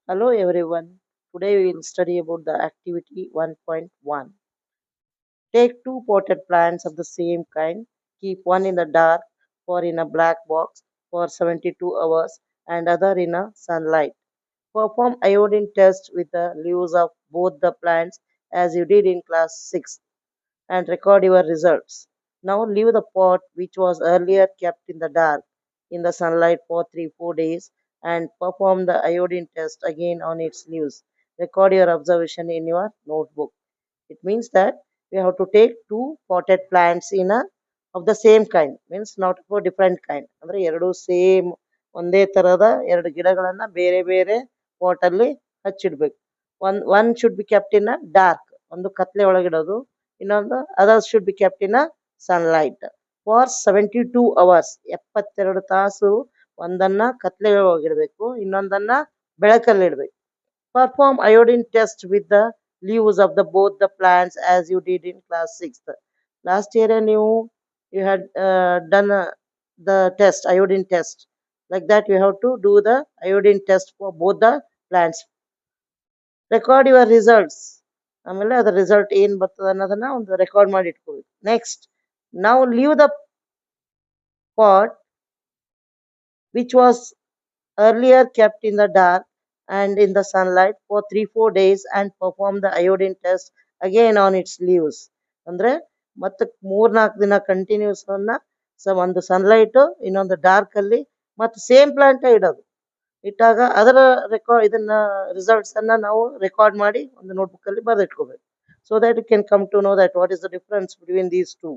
Hello everyone. Today we will study about the activity 1.1. Take two potted plants of the same kind. Keep one in the dark or in a black box for 72 hours and other in a sunlight. Perform iodine test with the leaves of both the plants as you did in class 6 and record your results. Now leave the pot which was earlier kept in the dark in the sunlight for 3-4 days and perform the iodine test again on its leaves. Record your observation in your notebook. It means that we have to take two potted plants in a of the same kind, means not for different kind. ಅಂದ್ರೆ ಎರಡು same ಒಂದೇ ತರದ ಎರಡು ಗಿಡಗಳನ್ನ ಬೇರೆ ಬೇರೆ pot ಅಲ್ಲಿ ಹಚ್ಚಿಡ್ಬೇಕು. One should be kept in a dark, ಒಂದು ಕತ್ಲೆ ಒಳಗಿಡೋದು. ಇನ್ನೊಂದು others should be kept in a sunlight for 72 hours, 72 ತಾಸು ಒಂದನ್ನ ಕತ್ಲೆ ಒಳಗಿಡಬೇಕು, ಇನ್ನೊಂದನ್ನ ಬೆಳಕಲ್ಲಿ ಇಡಬೇಕು. Perform iodine test with the leaves of the both the plants as you did in class 6th. Last year you had done the test, iodine test. Like that you have to do the iodine test for both the plants. Record your results. ಆಮೇಲೆ ಅದರ result ಏನು ಬರ್ತದೆ ಅನ್ನೋದನ್ನ ಒಂದು record ಮಾಡಿ ಇಟ್ಕೋಬೇಕು. Next, ನಾವು leave the pot which was earlier kept in the dark and in the sunlight for 3-4 days and perform the iodine test again on its leaves. ಅಂದ್ರೆ ಮತ್ತೆ 3-4 ದಿನ ಕಂಟಿನ್ಯೂಸ್ ಒಂದು ಸನ್ಲೈಟ್ ಇನ್ನೊಂದು ಡಾರ್ಕ್ ಅಲ್ಲಿ ಮತ್ತೆ ಸೇಮ್ ಪ್ಲಾಂಟ್ ಇಡೋದು. ಇಟ್ಟಾಗ ಅದರ ಇದನ್ನ ರಿಸಲ್ಟ್ಸ್ ಅನ್ನ ನಾವು ರೆಕಾರ್ಡ್ ಮಾಡಿ ಒಂದು ನೋಟ್ಬುಕ್ ಅಲ್ಲಿ ಬರೆದಿಟ್ಕೋಬೇಕು. So that you can come to know that what is the difference between these two.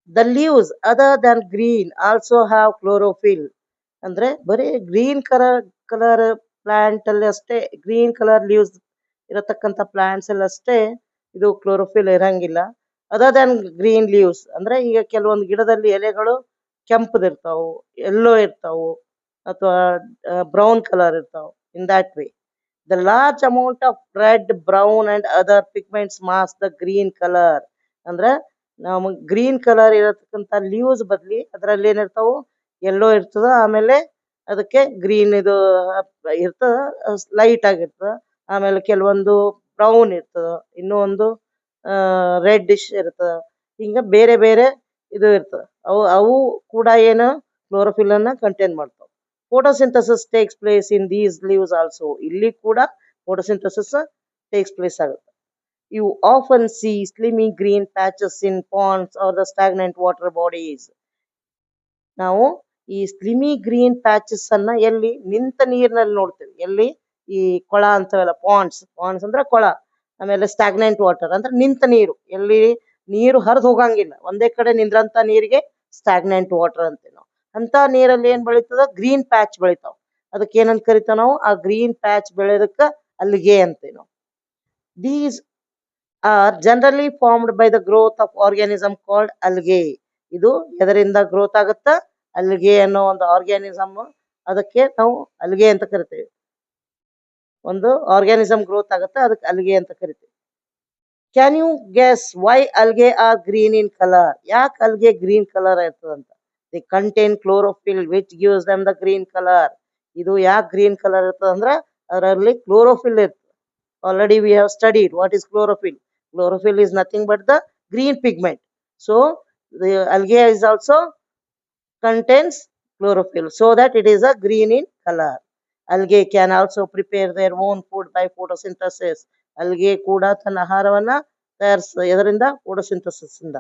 The leaves other than green also have chlorophyll. ಅಂದ್ರೆ ಬರೀ ಗ್ರೀನ್ ಕಲರ್ ಪ್ಲಾಂಟ್ ಅಲ್ಲಿ ಅಷ್ಟೇ, ಗ್ರೀನ್ ಕಲರ್ ಲೀವ್ಸ್ ಇರತಕ್ಕಂತ plants ಅಲ್ಲಿ ಅಷ್ಟೇ ಇದು ಕ್ಲೋರೋಫಿಲ್ ಇರಂಗಿಲ್ಲ. Other than green leaves ಅಂದ್ರೆ ಈಗ ಕೆಲವೊಂದು ಗಿಡದಲ್ಲಿ ಎಲೆಗಳು ಕೆಂಪದಿರ್ತಾವು, ಎಲ್ಲೋ ಇರ್ತಾವು, ಅಥವಾ ಬ್ರೌನ್ ಕಲರ್ ಇರ್ತಾವು. In that way the large amount of red, brown and other pigments mask the green colour. ಅಂದ್ರೆ ನಮಗೆ ಗ್ರೀನ್ ಕಲರ್ ಇರತಕ್ಕಂತ ಲೀವ್ಸ್ ಬದ್ಲಿ ಅದರಲ್ಲಿ ಏನಿರ್ತಾವು ಎಲ್ಲೋ ಇರ್ತದ, ಆಮೇಲೆ ಅದಕ್ಕೆ ಗ್ರೀನ್ ಇದು ಇರ್ತದ, ಲೈಟ್ ಆಗಿರ್ತದ. ಆಮೇಲೆ ಕೆಲವೊಂದು ಬ್ರೌನ್ ಇರ್ತದ, ಇನ್ನೂ ಒಂದು ರೆಡ್ಡಿಶ್ ಇರ್ತದ. ಹಿಂಗ ಬೇರೆ ಬೇರೆ ಇದು ಇರ್ತದ. ಅವು ಅವು ಕೂಡ ಏನು ಕ್ಲೋರೋಫಿಲ್ ಅನ್ನ ಕಂಟೈನ್ ಮಾಡ್ತಾವ. Photosynthesis takes place in these leaves also. ಇಲ್ಲಿ ಕೂಡ ಫೋಟೋಸಿಂಥಸಿಸ್ ಟೇಕ್ಸ್ ಪ್ಲೇಸ್ ಆಗುತ್ತೆ. You often see slimy green patches in ponds or the stagnant water bodies. ನಾವು ಈ ಸ್ಲಿಮಿ ಗ್ರೀನ್ ಪ್ಯಾಚಸ್ ಅನ್ನ ಎಲ್ಲಿ ನಿಂತ ನೀರಿನಲ್ಲಿ ನೋಡ್ತೇವೆ. ಎಲ್ಲಿ ಈ ಕೊಳ ಅಂತವಲ್ಲ, ಪಾಂಡ್ಸ್. ಪಾಂಡ್ಸ್ ಅಂದ್ರೆ ಕೊಳ. ಆಮೇಲೆ ಸ್ಟಾಗ್ನೆಂಟ್ ವಾಟರ್ ಅಂದ್ರೆ ನಿಂತ ನೀರು, ಎಲ್ಲಿ ನೀರು ಹರಿದು ಹೋಗಂಗಿಲ್ಲ, ಒಂದೇ ಕಡೆ ನಿಂದ್ರಂತ ನೀರಿಗೆ ಸ್ಟಾಗ್ನೆಂಟ್ ವಾಟರ್ ಅಂತೀವಿ ನಾವು. ಅಂತ ನೀರಲ್ಲಿ ಏನ್ ಬೆಳೀತದ, ಗ್ರೀನ್ ಪ್ಯಾಚ್ ಬೆಳಿತಾವ. ಅದಕ್ಕೆ ಏನಂತ ಕರಿತಾವ ನಾವು, ಆ ಗ್ರೀನ್ ಪ್ಯಾಚ್ ಬೆಳೆಯೋದಕ್ಕ ಅಲ್ಲಿಗೆ ಅಂತೀವಿ ನಾವು. These are generally formed by the growth of organism called algae. ಇದು ಎದರಿಂದ ಗ್ರೋತ್ ಆಗುತ್ತ, ಅಲ್ಗೆ ಅನ್ನೋ ಒಂದು ಆರ್ಗ್ಯಾನಿಸಮ್, ಅದಕ್ಕೆ ನಾವು ಅಲ್ಗೆ ಅಂತ ಕರಿತೇವೆ. ಒಂದು ಆರ್ಗ್ಯಾನಿಸಮ್ ಗ್ರೋತ್ ಆಗುತ್ತೆ, ಅದಕ್ಕೆ ಅಲ್ಗೆ ಅಂತ ಕರಿತೇವೆ. Can you guess why algae are green in colour? ಯಾಕೆ ಅಲ್ಗೆ ಗ್ರೀನ್ ಕಲರ್ ಇರ್ತದಂತ? They contain chlorophyll which gives them the green colour. ಇದು ಯಾಕೆ ಗ್ರೀನ್ ಕಲರ್ ಇರ್ತದಂದ್ರ ಅದರಲ್ಲಿ ಕ್ಲೋರೋಫಿಲ್ ಇರ್ತದೆ. Already we have studied what is chlorophyll. Chlorophyll is nothing but the green pigment. So the algae is also contains chlorophyll, so that it is a green in color. Algae can also prepare their own food by photosynthesis. Algae ಕೂಡ ತನ್ನ ಆಹಾರವನ್ನ ಎದರಿಂದ photosynthesis ಇಂದ.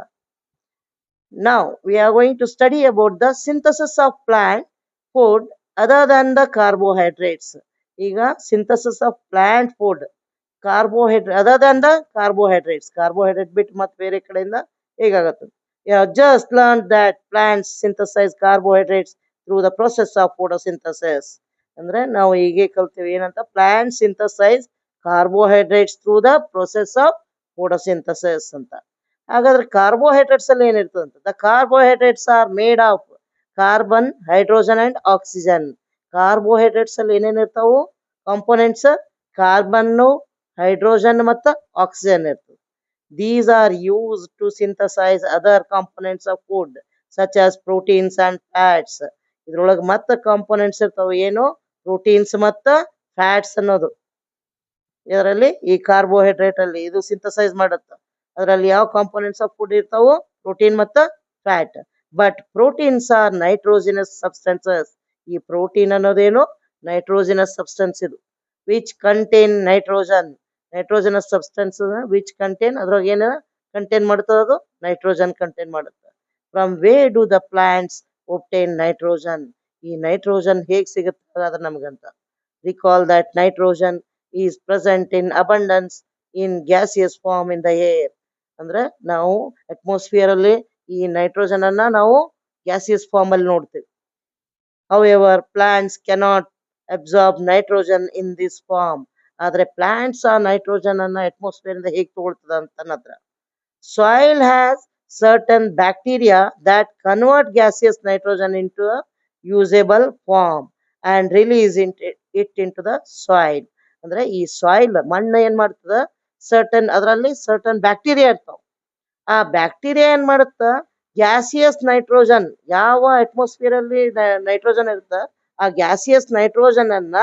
Now we are going to study about the synthesis of plant food other than the carbohydrates. ಈಗ synthesis of plant food, carbohydrate other than the carbohydrates. Carbohydrate ಬಿಟ್ಟು ಮತ್ತೆ ಬೇರೆ ಕಡೆಯಿಂದ ಹೇಗಾಗುತ್ತೆ. Just learn that plants synthesise carbohydrates through the process of photosynthesis. ಅಂದ್ರೆ ನಾವು ಹೀಗೆ ಕಲ್ತೀವಿ ಏನಂತ, plant synthesise carbohydrates through the process of photosynthesis ಅಂತ. ಹಾಗಾದ್ರೆ ಕಾರ್ಬೋಹೈಡ್ರೇಟ್ಸ್ ಅಲ್ಲಿ ಏನಿರ್ತದೆ ಅಂತ, the carbohydrates are made of carbon, hydrogen and oxygen. Carbohydrates ಅಲ್ಲಿ ಏನೇನಿರ್ತಾವು ಕಾಂಪೋನೆಂಟ್ಸ್, ಕಾರ್ಬನ್ನು, ಹೈಡ್ರೋಜನ್ ಮತ್ತು ಆಕ್ಸಿಜನ್ ಇರ್ತದೆ. These are used to synthesize other components of food such as proteins and fats. ಇದ್ರೊಳಗೆ ಮತ್ತೆ ಕಾಂಪೋನೆಂಟ್ಸ್ ಇರ್ತಾವೆ, ಏನು ಪ್ರೋಟೀನ್ಸ್ ಮತ್ತ ಫ್ಯಾಟ್ಸ್ ಅನ್ನೋದು. ಇದರಲ್ಲಿ ಈ ಕಾರ್ಬೋಹೈಡ್ರೇಟ್ ಅಲ್ಲಿ ಇದು ಸಿಂಥಸೈಸ್ ಮಾಡುತ್ತೆ. ಅದರಲ್ಲಿ ಯಾವ ಕಾಂಪೋನೆಂಟ್ಸ್ ಆಫ್ ಫುಡ್ ಇರ್ತಾವು? ಪ್ರೋಟೀನ್ ಮತ್ತು fat. But proteins are nitrogenous substances. ಈ ಪ್ರೋಟೀನ್ ಅನ್ನೋದೇನು? ನೈಟ್ರೋಜಿನಸ್ ಸಬ್ಸ್ಟೆನ್ಸ್ ಇದು. Which contain nitrogen. Nitrogenous substance which contain, ಅದ್ರಾಗ ಏನು ಕಂಟೈನ್ ಮಾಡ್ತದೆ? ಅದು ನೈಟ್ರೋಜನ್ ಕಂಟೈನ್ ಮಾಡುತ್ತೆ. From way do the plants obtain nitrogen. ಈ ನೈಟ್ರೋಜನ್ ಹೇಗೆ ಸಿಗುತ್ತೆ ಅದ್ರ ನಮ್ಗಂತ. Recall that nitrogen is present in abundance in gaseous form in the air. ಅಂದ್ರೆ ನಾವು ಅಟ್ಮಾಸ್ಫಿಯರ್ ಅಲ್ಲಿ ಈ ನೈಟ್ರೋಜನ್ ಅನ್ನ ನಾವು ಗ್ಯಾಸಿಯಸ್ ಫಾರ್ಮ್ ಅಲ್ಲಿ ನೋಡ್ತೀವಿ. However, plants cannot absorb nitrogen in this form. ಆದ್ರೆ ಪ್ಲಾಂಟ್ಸ್ ಆ ನೈಟ್ರೋಜನ್ ಅನ್ನ ಅಟ್ಮಾಸ್ಫಿಯರ್ ಇಂದ ಹೇಗೆ ತಗೊಳ್ತದ ಅಂತ ಅನ್ನದ್ರ. Soil has certain bacteria that convert gaseous nitrogen into a usable form and release it into the soil. ಅಂದ್ರೆ ಈ ಸಾಯಿಲ್ ಮಣ್ಣು ಏನ್ ಮಾಡ್ತದ? ಸರ್ಟನ್ ಅದರಲ್ಲಿ ಸರ್ಟನ್ ಬ್ಯಾಕ್ಟೀರಿಯಾ ಇರ್ತಾವ. ಆ ಬ್ಯಾಕ್ಟೀರಿಯಾ ಏನ್ ಮಾಡುತ್ತ? ಗ್ಯಾಸಿಯಸ್ ನೈಟ್ರೋಜನ್, ಯಾವ ಅಟ್ಮಾಸ್ಫಿಯರ್ ಅಲ್ಲಿ ನೈಟ್ರೋಜನ್ ಇರುತ್ತೆ ಆ ಗ್ಯಾಸಿಯಸ್ ನೈಟ್ರೋಜನ್ ಅನ್ನ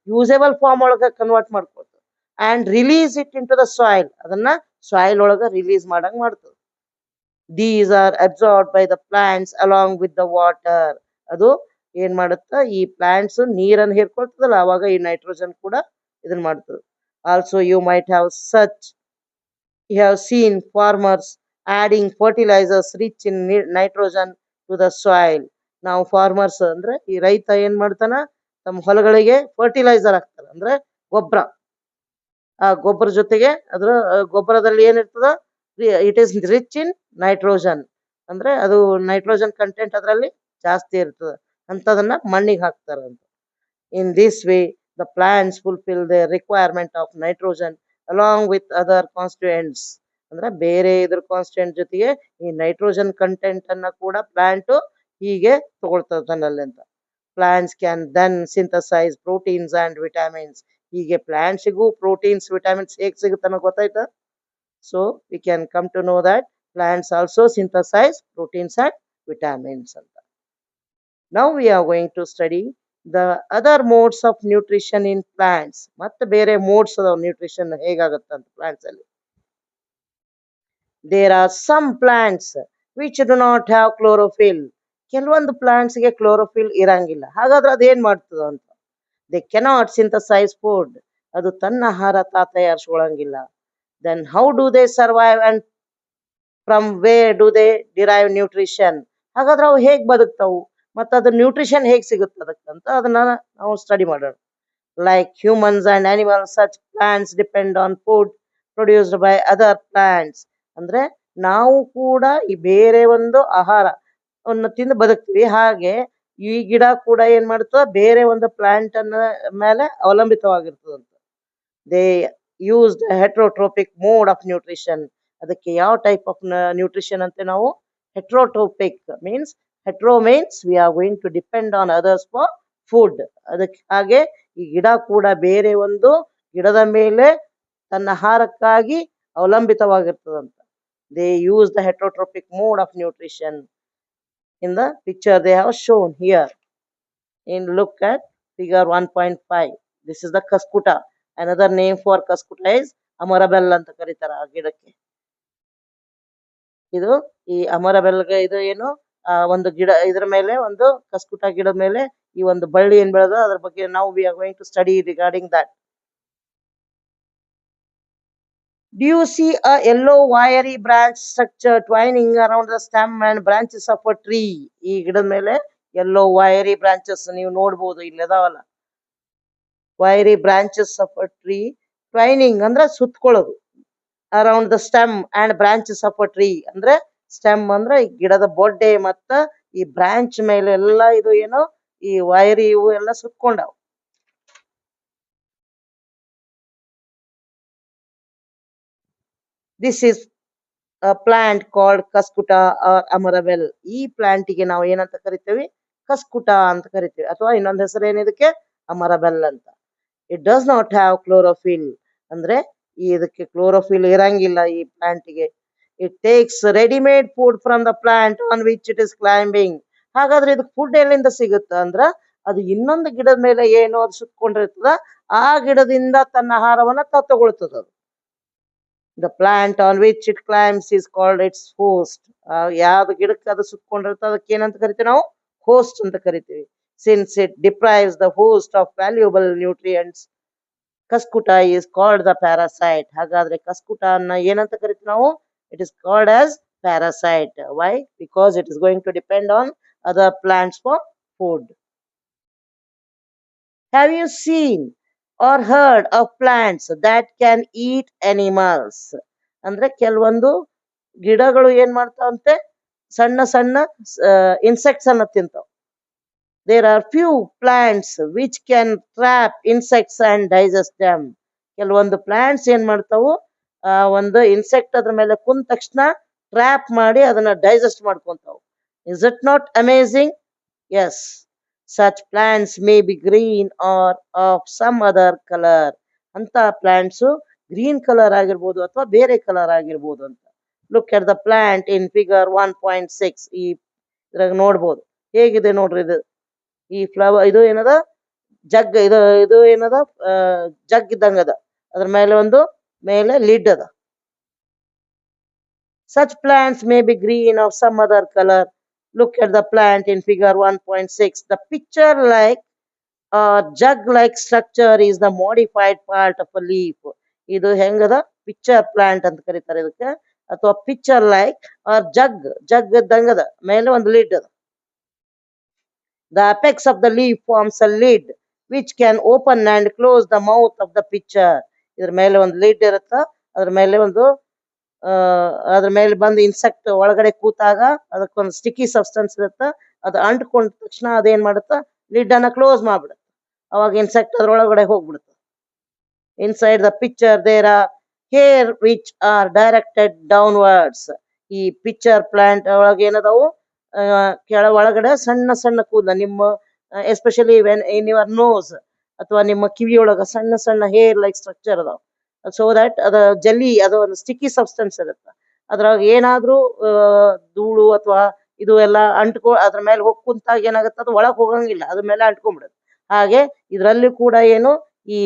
ಯೂಸೇಬಲ್ ಫಾರ್ಮ್ ಒಳಗ ಕನ್ವರ್ಟ್ ಮಾಡ್ಕೊತ and release it into the soil. ಅದನ್ನ ಸಾಯಿಲ್ ಒಳಗ ರಿಲೀಸ್ ಮಾಡಂಗ್ ಮಾಡ್ತದೆ. These are absorb by the plants along with the water. ಅದು ಏನ್ ಮಾಡುತ್ತ? ಈ ಪ್ಲಾಂಟ್ಸ್ ನೀರನ್ನು ಹೀರ್ಕೊಳ್ತದಲ್ಲ, ಅವಾಗ ಈ ನೈಟ್ರೋಜನ್ ಕೂಡ ಇದನ್ನ ಮಾಡ್ತದೆ. Also you might have you have seen farmers adding fertilizers rich in nitrogen to the soil. ನಾವು ಫಾರ್ಮರ್ಸ್ ಅಂದ್ರೆ ಈ ರೈತ ಏನ್ ಮಾಡ್ತಾನ? ತಮ್ಮ ಹೊಲಗಳಿಗೆ ಫರ್ಟಿಲೈಸರ್ ಹಾಕ್ತಾರ, ಅಂದ್ರೆ ಗೊಬ್ಬರ. ಆ ಗೊಬ್ಬರ ಜೊತೆಗೆ ಅದ್ರ ಗೊಬ್ಬರದಲ್ಲಿ ಏನಿರ್ತದ? It is rich in nitrogen. ಅಂದ್ರೆ ಅದು ನೈಟ್ರೋಜನ್ ಕಂಟೆಂಟ್ ಅದರಲ್ಲಿ ಜಾಸ್ತಿ ಇರ್ತದೆ. ಅಂತದನ್ನ ಮಣ್ಣಿಗೆ ಹಾಕ್ತಾರ ಅಂತ. In this way, the plants fulfill their requirement of nitrogen along with other constituents. ಅಂದ್ರೆ ಬೇರೆ ಇದ್ರ ಕಾನ್ಸ್ಟಿಟ್ಯೂಂಟ್ ಜೊತೆಗೆ ಈ ನೈಟ್ರೋಜನ್ ಕಂಟೆಂಟ್ ಅನ್ನ ಕೂಡ ಪ್ಲಾಂಟ್ ಹೀಗೆ ತಗೊಳ್ತದೆ ತನ್ನಲ್ಲಿ ಅಂತ. Plants can then synthesise proteins and vitamins. ಹೀಗೆ ಪ್ಲಾಂಟ್ಸಿಗೂ ಪ್ರೋಟೀನ್ಸ್ ವಿಟಮಿನ್ಸ್ ಹೇಗೆ ಸಿಗುತ್ತೆ ಅನ್ನೋ ಗೊತ್ತಾಯ್ತಾ? So we can come to know that plants also synthesise proteins and vitamins ಅಂತ. Now we are going to study the other modes of nutrition in plants. ಮತ್ತೆ ಬೇರೆ modes ಅದಾವ ನ್ಯೂಟ್ರಿಷನ್ ಹೇಗಾಗತ್ತಂತ ಪ್ಲಾಂಟ್ಸ್ ಅಲ್ಲಿ. There are some plants which do not have chlorophyll. ಕೆಲವೊಂದು plants ಗೆ chlorophyll ಇರಂಗಿಲ್ಲ. ಹಾಗಾದ್ರೆ ಅದೇನ್ ಮಾಡ್ತದ ಅಂತ. They cannot synthesize food. ಅದು ತನ್ನ ಆಹಾರ ತಯಾರಿಸ್ಕೊಳ್ಳಂಗಿಲ್ಲ. Then how do they survive and from where do they derive nutrition? ಹಾಗಾದ್ರೆ ಅವು ಹೇಗ್ ಬದುಕ್ತಾವು ಮತ್ತು ಅದ್ರ ನ್ಯೂಟ್ರಿಷನ್ ಹೇಗೆ ಸಿಗುತ್ತೆ ಅದಕ್ಕಂತ ಅದನ್ನ ನಾವು ಸ್ಟಡಿ ಮಾಡೋಣ. Like humans and animals, such plants depend on food produced by other plants. ಅಂದ್ರೆ ನಾವು ಕೂಡ ಈ ಬೇರೆ ಒಂದು ಆಹಾರ ತಿಂದು ಬದುಕ್ತೀವಿ. ಹಾಗೆ ಈ ಗಿಡ ಕೂಡ ಏನ್ ಮಾಡ್ತದ? ಬೇರೆ ಒಂದು ಪ್ಲಾಂಟ್ ಅನ್ನ ಮೇಲೆ ಅವಲಂಬಿತವಾಗಿರ್ತದಂತ. They use heterotrophic mode of nutrition. ಅದಕ್ಕೆ ಯಾವ ಟೈಪ್ ಆಫ್ ನ್ಯೂಟ್ರಿಷನ್ ಅಂತ ನಾವು heterotrophic means, hetero means we are going to depend on others for food. ಅದಕ್ಕೆ ಹಾಗೆ ಈ ಗಿಡ ಕೂಡ ಬೇರೆ ಒಂದು ಗಿಡದ ಮೇಲೆ ತನ್ನ ಆಹಾರಕ್ಕಾಗಿ ಅವಲಂಬಿತವಾಗಿರ್ತದಂತ. They use the heterotrophic mode of nutrition. In the picture they have shown here. In look at figure 1.5. This is the kaskuta. Another name for kaskuta is amarabell ಅಂತ ಕರೀತಾರ ಆ ಗಿಡಕ್ಕೆ. ಇದು ಈ ಅಮರಬೆಲ್ಗೆ ಇದು ಏನು ಒಂದು ಗಿಡ, ಇದ್ರ ಮೇಲೆ ಒಂದು ಕಸ್ಕುಟ ಗಿಡದ ಮೇಲೆ ಈ ಒಂದು ಬಳ್ಳಿ ಏನ್ ಬೆಳೆದ ಅದ್ರ ಬಗ್ಗೆ ನಾವು we are going to study regarding that. Do you see a yellow wiry branch structure twining around the stem and branches of a tree? ಈ ಗಿಡದ ಮೇಲೆ yellow wiry branches ನೀವು ನೋಡಬಹುದು, ಇಲ್ಲಿ ಅದಾವಲ್ಲ wiry branches of a tree. Twining ಅಂದ್ರೆ ಸುತ್ತಕೊಳ್ಳೋದು. Around the stem and branches of a tree ಅಂದ್ರೆ stem ಅಂದ್ರೆ ಈ ಗಿಡದ ಬೊಡ್ಡೆ ಮತ್ತ ಈ ಬ್ರಾಂಚ್ ಮೇಲೆ ಎಲ್ಲ ಇದು ಏನು ಈ ವೈರಿ ಇವು ಎಲ್ಲ ಸುತ್ಕೊಂಡಾವ್. This is plant called Cuscuta or amarbel. ಈ ಪ್ಲಾಂಟಿಗೆ ನಾವು ಏನಂತ ಕರಿತೇವೆ? ಕಸ್ಕುಟ ಅಂತ ಕರಿತೇವೆ, ಅಥವಾ ಇನ್ನೊಂದು ಹೆಸರು ಏನಿದಕ್ಕೆ ಅಮರಬೆಲ್ ಅಂತ. It does not have chlorophyll. ಅಂದ್ರೆ ಇದಕ್ಕೆ ಕ್ಲೋರೋಫಿಲ್ ಇರಂಗಿಲ್ಲ ಈ ಪ್ಲಾಂಟಿಗೆ. It takes readymade food from the plant on which it is climbing. ಹಾಗಾದ್ರೆ ಇದಕ್ಕೆ ಫುಡ್ ಎಲ್ಲಿಂದ ಸಿಗುತ್ತ ಅಂದ್ರ ಅದು ಇನ್ನೊಂದು ಗಿಡದ ಮೇಲೆ ಏನೋ ಅದು ಸುತ್ತಕೊಂಡಿರ್ತದ, ಆ ಗಿಡದಿಂದ ತನ್ನ ಆಹಾರವನ್ನ ತಗೊಳ್ತದ. ಅದು the plant on which it claims is called it's host. ಯಾವ್ದು ಗಿಡಕ್ಕೆ ಅದು ಸುತ್ತಕೊಂಡಿರ್ತದೆ ಅದಕ್ಕೆ ಏನಂತ ಕರಿತೀವಿ ನಾವು? ಹೋಸ್ಟ್ ಅಂತ ಕರಿತೀವಿ. Since it deprives the host of valuable nutrients, Cuscuta is called the parasite. ಹಾಗಾದ್ರೆ ಕಸ್ಕುಟ ಅನ್ನ ಏನಂತ ಕರಿತೀವಿ ನಾವು? It is called as parasite. Why? Because it is going to depend on other plants for food. Have you seen or heard of plants that can eat animals? ಅಂದ್ರೆ ಕೆಲವೊಂದು ಗಿಡಗಳು ಏನ್ ಮಾಡ್ತಾವಂತೆ, ಸಣ್ಣ ಸಣ್ಣ ಇನ್ಸೆಕ್ಟ್ಸ್ ಅನ್ನ ತಿಂತಾವ. There are few plants which can trap insects and digest them. ಕೆಲವೊಂದು plants ಏನ್ ಮಾಡ್ತಾವು, ಒಂದು ಇನ್ಸೆಕ್ಟ್ ಅದ್ರ ಮೇಲೆ ಕುಂತ ತಕ್ಷಣ ಟ್ರ್ಯಾಪ್ ಮಾಡಿ ಅದನ್ನ ಡೈಜೆಸ್ಟ್ ಮಾಡ್ಕೊಂತಾವು. Is it not amazing? Yes, such plants may be green or of some other colour. ಅಂತ ಪ್ಲಾಂಟ್ಸ್ ಗ್ರೀನ್ ಕಲರ್ ಆಗಿರ್ಬೋದು ಅಥವಾ ಬೇರೆ ಕಲರ್ ಆಗಿರ್ಬೋದು ಅಂತ. Look at the plant in figure 1.6. ಈ ಇದ್ರಾಗ ನೋಡ್ಬೋದು ಹೇಗಿದೆ ನೋಡ್ರಿ. ಇದು ಈ ಫ್ಲವರ್ ಇದು ಏನದ, ಜಗ್ ಇದು ಏನದ, ಜಗ್ ಇದ್ದಂಗ ಅದ. ಅದ್ರ ಮೇಲೆ ಒಂದು ಮೇಲೆ ಲಿಡ್ ಅದ. Such plants may be green or some other color. Look at the plant in figure 1.6. The picture-like or jug-like structure is the modified part of a leaf. ಇದು ಹೆಂಗದ? ಪಿಕ್ಚರ್ ಪ್ಲಾಂಟ್ ಅಂತ ಕರೀತಾರೆ ಇದಕ್ಕೆ, ಅಥವಾ ಪಿಕ್ಚರ್ ಲೈಕ್ ಆರ್ ಜಗ್ ಇದ್ದಂಗದ, ಮೇಲೆ ಒಂದು lid ಅದ. The apex of the leaf forms a lid which can open and close the mouth of the pitcher. ಇದ್ರ ಮೇಲೆ ಒಂದು ಲಿಡ್ ಇರುತ್ತ, ಅದ್ರ ಮೇಲೆ ಒಂದು ಅದ್ರ ಮೇಲೆ ಬಂದು ಇನ್ಸೆಕ್ಟ್ ಒಳಗಡೆ ಕೂತಾಗ ಅದಕ್ಕೊಂದು ಸ್ಟಿಕ್ಕಿ ಸಬ್ಸ್ಟೆನ್ಸ್ ಇರುತ್ತೆ, ಅದು ಅಂಟ್ಕೊಂಡ ತಕ್ಷಣ ಅದೇನ್ ಮಾಡುತ್ತ, ಲಿಡ್ ಅನ್ನ ಕ್ಲೋಸ್ ಮಾಡ್ಬಿಡುತ್ತೆ. ಅವಾಗ ಇನ್ಸೆಕ್ಟ್ ಅದ್ರೊಳಗಡೆ ಹೋಗ್ಬಿಡುತ್ತೆ. Inside the picture there are hair which are directed downwards. ಈ ಪಿಕ್ಚರ್ ಪ್ಲಾಂಟ್ ಒಳಗೆ ಏನದಾವು, ಒಳಗಡೆ ಸಣ್ಣ ಸಣ್ಣ ಕೂದಲ, ನಿಮ್ಮ especially when in your nose ಅಥವಾ ನಿಮ್ಮ ಕಿವಿಯೊಳಗ ಸಣ್ಣ ಸಣ್ಣ ಹೇರ್ ಲೈಕ್ ಸ್ಟ್ರಕ್ಚರ್ ಅದಾವ. ಸೊ ದಟ್ ಅದ ಜಲ್ಲಿ, ಅದು ಒಂದು ಸ್ಟಿಕ್ಕಿ ಸಬ್ಸ್ಟೆನ್ಸ್ ಇರುತ್ತೆ. ಅದ್ರಾಗ ಏನಾದ್ರೂ ಧೂಳು ಅಥವಾ ಇದು ಎಲ್ಲ ಅದ್ರ ಮೇಲೆ ಹೋಗಿ ಕುಂತಾಗ ಏನಾಗುತ್ತೆ, ಅದು ಒಳಗ್ ಹೋಗಂಗಿಲ್ಲ, ಅದ್ರ ಮೇಲೆ ಅಂಟ್ಕೊಂಡ್ಬಿಡುತ್ತೆ. ಹಾಗೆ ಇದರಲ್ಲಿ ಕೂಡ ಏನು, ಈ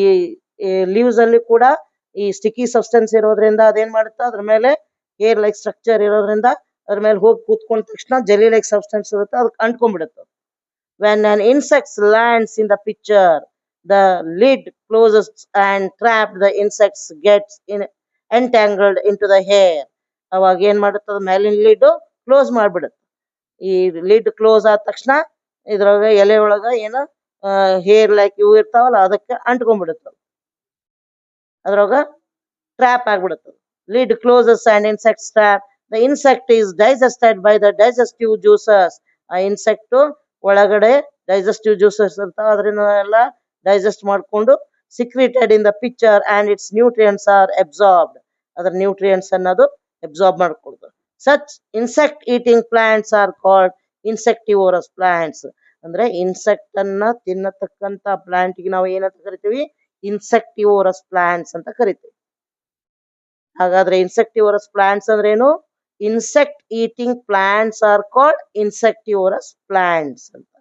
ಲೀವ್ಸ್ ಅಲ್ಲಿ ಕೂಡ ಈ ಸ್ಟಿಕ್ಕಿ ಸಬ್ಸ್ಟೆನ್ಸ್ ಇರೋದ್ರಿಂದ ಅದೇನ್ ಮಾಡುತ್ತೆ, ಅದ್ರ ಮೇಲೆ ಹೇರ್ ಲೈಕ್ ಸ್ಟ್ರಕ್ಚರ್ ಇರೋದ್ರಿಂದ ಅದ್ರ ಮೇಲೆ ಹೋಗಿ ಕೂತ್ಕೊಂಡ ತಕ್ಷಣ ಜೆಲ್ಲಿ ಲೈಕ್ ಸಬ್ಸ್ಟೆನ್ಸ್ ಇರುತ್ತೆ, ಅದಕ್ಕೆ ಅಂಟ್ಕೊಂಡ್ಬಿಡುತ್ತೆ. When an insect lands in the pitcher, the lid closes and trapped the insects gets entangled into the hair. ಅವಾಗ ಏನ್ ಮಾಡುತ್ತೆ, ಮೇಲಿನ ಲಿಡ್ ಕ್ಲೋಸ್ ಮಾಡ್ಬಿಡುತ್ತೆ. ಈ ಲಿಡ್ ಕ್ಲೋಸ್ ಆದ ತಕ್ಷಣ ಇದ್ರೊಳಗ ಎಲೆ ಒಳಗ ಏನು ಹೇರ್ ಲೈಕ್ ಇವು ಇರ್ತಾವಲ್ಲ, ಅದಕ್ಕೆ ಅಂಟ್ಕೊಂಡ್ಬಿಡುತ್ತೆ, ಅದ್ರೊಳಗ ಟ್ರ್ಯಾಪ್ ಆಗ್ಬಿಡುತ್ತೆ. Lid closes and insect trap. The insect is digested by the digestive juices. ಆ ಇನ್ಸೆಕ್ಟ್ ಒಳಗಡೆ ಡೈಜೆಸ್ಟಿವ್ ಜ್ಯೂಸಸ್ ಇರ್ತಾವ, ಅದರಿಂದ ಎಲ್ಲ ಡೈಜೆಸ್ಟ್ ಮಾಡಿಕೊಂಡು secreted in the picture and its nutrients are absorbed. ಅದರ ನ್ಯೂಟ್ರಿಯೆಂಟ್ಸ್ ಅನ್ನೋದು ಅಬ್ಸಾರ್ಬ್ ಮಾಡ್ಕೊಳ್ತದೆ. Such insect eating plants are called insectivorous plants. ಅಂದ್ರೆ ಇನ್ಸೆಕ್ಟ್ ಅನ್ನ ತಿನ್ನತಕ್ಕಂತ ಪ್ಲಾಂಟ್ ಗೆ ನಾವು ಏನಂತ ಕರಿತೀವಿ? ಇನ್ಸೆಕ್ಟಿವೋರಸ್ ಪ್ಲಾಂಟ್ಸ್ ಅಂತ ಕರಿತೀವಿ. ಹಾಗಾದ್ರೆ ಇನ್ಸೆಕ್ಟಿವೋರಸ್ ಪ್ಲಾಂಟ್ಸ್ ಅಂದ್ರೆ ಏನು? Insect eating plants are called insectivorous plants ಅಂತ.